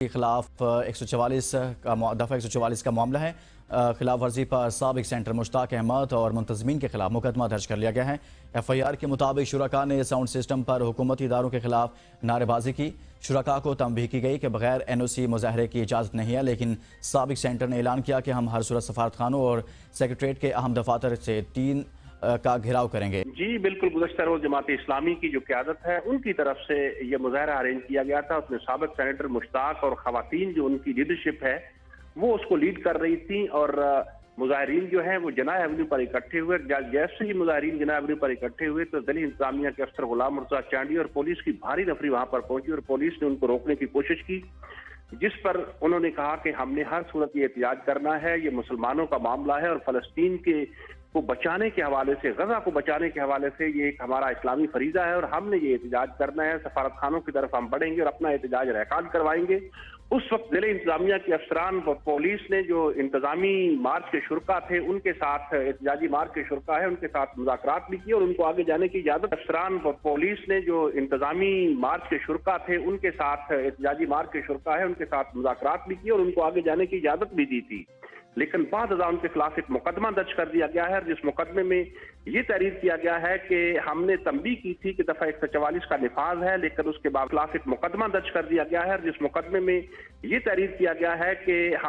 کے خلاف 144 کا دفعہ 144 کا معاملہ ہے۔ خلاف ورزی پر سابق سینٹر مشتاق احمد اور منتظمین کے خلاف مقدمہ درج کر لیا گیا ہے۔ ایف آئی آر کے مطابق شرکاء نے ساؤنڈ سسٹم پر حکومتی اداروں کے خلاف نعرے بازی کی۔ شرکاء کو تنبیہ کی گئی کہ بغیر این او سی مظاہرے کی اجازت نہیں ہے، لیکن سابق سینٹر نے اعلان کیا کہ ہم ہر صورت سفارت خانوں اور سیکریٹریٹ کے اہم دفاتر سے 3 کا گھیراؤ کریں گے۔ جی بالکل، گزشتہ روز جماعت اسلامی کی جو قیادت ہے ان کی طرف سے یہ مظاہرہ ارینج کیا گیا تھا۔ اس میں سابق سینیٹر مشتاق اور خواتین جو ان کی لیڈرشپ ہے وہ اس کو لیڈ کر رہی تھیں، اور مظاہرین جو ہیں وہ جناح ایونیو پر اکٹھے ہوئے۔ جیسے ہی مظاہرین جناح ایونیو پر اکٹھے ہوئے تو ذیلی انتظامیہ کے افسر غلام مرتضیٰ چانڈی اور پولیس کی بھاری نفری وہاں پر پہنچی، اور پولیس نے ان کو روکنے کی کوشش کی، جس پر انہوں نے کہا کہ ہم نے ہر صورت یہ احتجاج کرنا ہے، یہ مسلمانوں کا معاملہ ہے اور فلسطین کو بچانے کے حوالے سے، غزہ کو بچانے کے حوالے سے یہ ایک ہمارا اسلامی فریضہ ہے اور ہم نے یہ احتجاج کرنا ہے۔ سفارت خانوں کی طرف ہم بڑھیں گے اور اپنا احتجاج ریکارڈ کروائیں گے۔ اس وقت ضلع انتظامیہ کے افسران اور پولیس نے جو انتظامی مارچ کے شرکا تھے ان کے ساتھ، احتجاجی مارچ کے شرکا ہے ان کے ساتھ مذاکرات بھی کیے اور ان کو آگے جانے کی اجازت، افسران اور پولیس نے جو انتظامی مارچ کے شرکا تھے ان کے ساتھ، احتجاجی مارچ کے شرکا ہے ان کے ساتھ مذاکرات بھی کیے اور ان کو آگے جانے کی اجازت بھی دی تھی، لیکن بعد ازاں ان کے خلاف ایک مقدمہ درج کر دیا گیا ہے، جس مقدمے میں یہ تحریر کیا گیا ہے کہ ہم نے تنبیہ کی تھی کہ دفعہ 144 کا نفاذ ہے، لیکن اس کے بعد خلاف ایک مقدمہ درج کر دیا گیا ہے، جس مقدمے میں یہ تحریر کیا گیا ہے کہ ہم